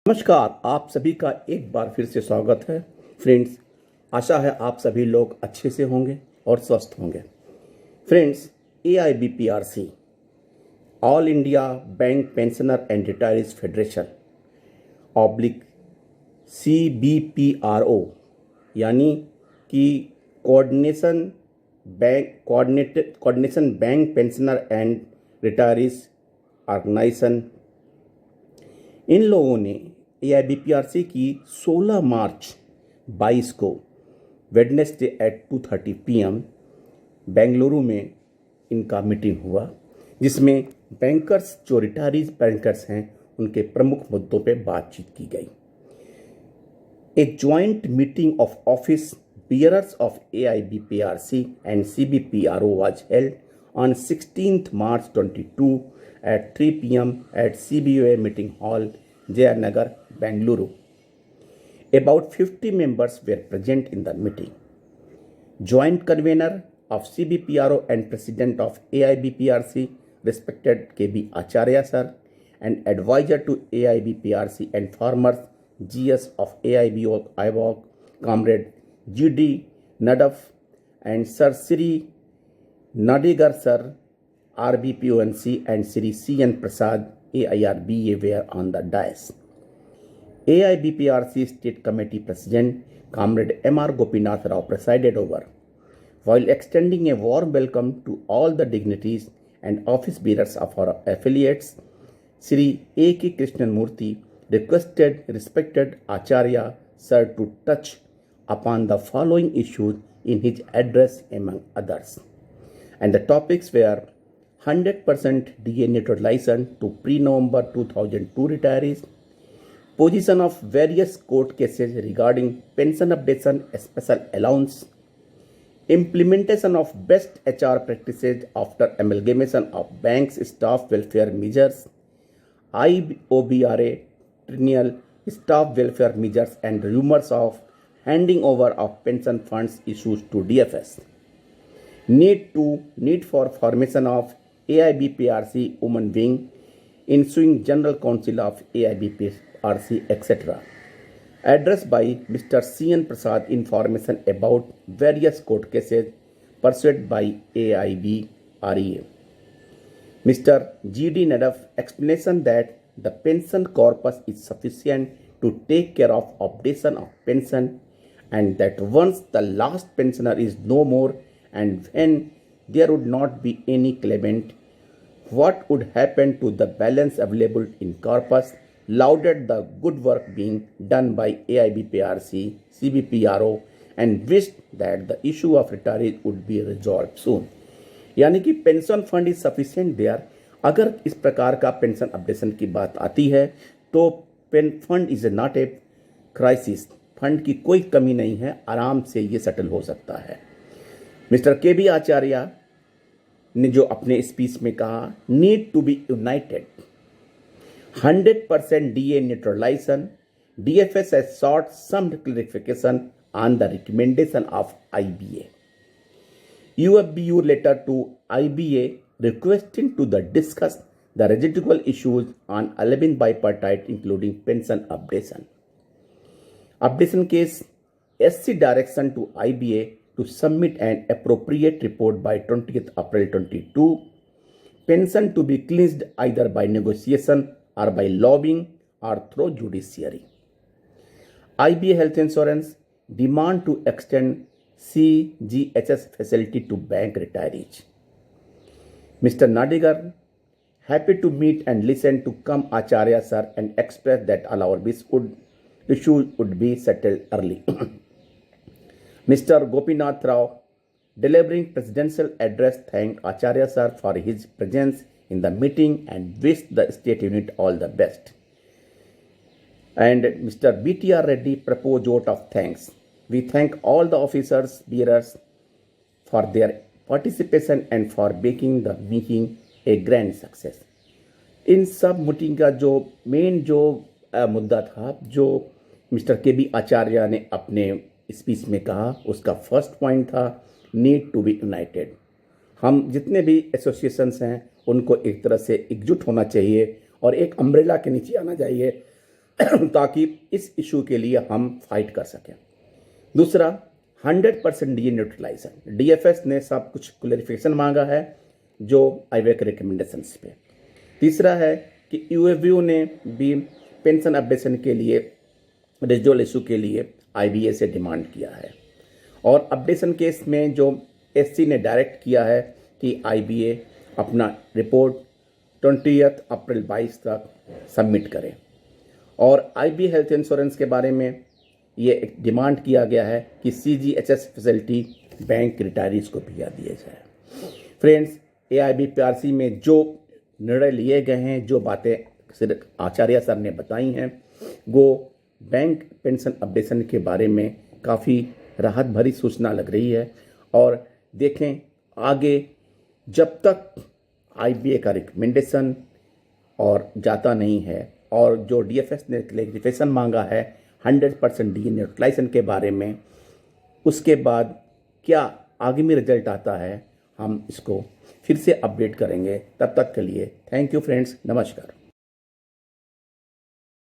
नमस्कार, आप सभी का एक बार फिर से स्वागत है। फ्रेंड्स, आशा है आप सभी लोग अच्छे से होंगे और स्वस्थ होंगे। Friends, AIBPRC all India bank pensioner and retirees federation oblique CBPRO यानी कि coordination bank pensioner and retirees organisation, इन लोगों ने AIBPRC की 16 मार्च 22 को वेडनेसडे एट 2:30 PM बेंगलुरु में इनका मीटिंग हुआ, जिसमें बैंकर्स जो रिटायरीज बैंकर्स हैं उनके प्रमुख मुद्दों पे बातचीत की गई। A joint meeting of office bearers of AIBPRC and CBPRO was held on 16th March 22 at 3 PM at CBOA Meeting Hall, Jayanagar, Bengaluru. About 50 members were present in the meeting. Joint convener of CBPRO and president of AIBPRC, respected KB Acharya sir, and advisor to AIBPRC and former GS of AIBOC, Comrade GD Nadaf and Sir Sri Nadigar sir, RBPONC, and Sri CN Prasad, AIRBA, were on the dais. AIBPRC State Committee President, Comrade MR Gopinath Rao, presided over, while extending a warm welcome to all the dignitaries and office bearers of our affiliates. Sri A.K. Krishnamurthy requested respected Acharya sir to touch upon the following issues in his address, among others. And the topics were 100% DA neutralization to pre-November 2002 retirees, position of various court cases regarding pension updation, special allowance, implementation of best HR practices after amalgamation of banks' staff welfare measures, IOBRA triennial staff welfare measures, and rumors of handing over of pension funds issues to DFS. Need for formation of AIBPRC Women Wing, ensuing General Council of AIBPRC, etc. Addressed by Mr. CN Prasad, information about various court cases pursued by AIBREA. Mr. GD Nadaf, explanation that the pension corpus is sufficient to take care of updation of pension, and that once the last pensioner is no more and when there would not be any claimant, what would happen to the balance available in corpus, lauded the good work being done by AIBPRC, CBPRO, and wished that the issue of retirees would be resolved soon. यानी कि pension fund is sufficient there. अगर इस प्रकार का pension updation की बात आती है तो fund is not a crisis, fund की कोई कमी नहीं है, आराम से ये सेटल हो सकता है। मिस्टर KB आचार्य ने जो अपने स्पीच में कहा, need to be united, 100% DA neutralization, DFS has sought some clarification on the recommendation of IBA. UFBU letter to IBA requesting to discuss the residual issues on 11 bipartite, including pension updation. Updation case, SC direction to IBA to submit an appropriate report by 20th April 22. Pension to be cleansed either by negotiation or by lobbying or through judiciary. IBA Health Insurance demand to extend CGHS facility to bank retirees. Mr. Nadigar, happy to meet and listen to come Acharya sir and express that all our issues would be settled early. Mr. Gopinath Rao, delivering presidential address, thanked Acharya sir for his presence in the meeting and wished the state unit all the best. And Mr. BTR Reddy proposed vote of thanks. We thank all the officers, bearers for their participation and for making the meeting a grand success. इन सब meeting का जो main मुद्दा था, जो mister KB आचार्य ने अपने speech में कहा, उसका फर्स्ट पॉइंट था नीड टू बी यूनाइटेड। हम जितने भी एसोसिएशंस हैं उनको एक तरह से एकजुट होना चाहिए और एक अम्ब्रेला के नीचे आना चाहिए ताकि इस इशू के लिए हम फाइट कर सकें। दूसरा, 100% डी न्यूट्रलाइजेशन। डीएफएस ने सब कुछ क्लैरिफिकेशन मांगा है जो आईबीए के रिकमेंडेशंस पे। तीसरा है कि यूएफबीयू ने भी पेंशन अपडेशन के लिए, रेजिडुअल इशू के लिए आईबीए से डिमांड किया है। और अपडेशन केस में जो एससी ने डायरेक्ट किया है कि आईबीए अपना रिपोर्ट 20 अप्रैल 22 तक सबमिट करे। और आईबीए हेल्थ इंश्योरेंस के बारे में ये एक डिमांड किया गया है कि सीजीएचएस फैसिलिटी बैंक रिटायरीज को भी दिए जाए। फ्रेंड्स, एआईबीपीआरसी में जो निर्णय लिए गए हैं, जो बातें सिर्फ आचार्य सर ने बताई हैं, वो बैंक पेंशन अपडेशन के बारे में काफ़ी राहत भरी सूचना लग रही है। और देखें आगे, जब तक आईबीए का रिकमेंडेशन और जाता नहीं है और जो डीएफएस ने क्लैरिफिकेशन मांगा है 100% डी न्यूट्रलाइजेशन के बारे में, उसके बाद क्या आगे में रिजल्ट आता है, हम इसको फिर से अपडेट करेंगे। तब तक के लिए थैंक यू फ्रेंड्स, नमस्कार।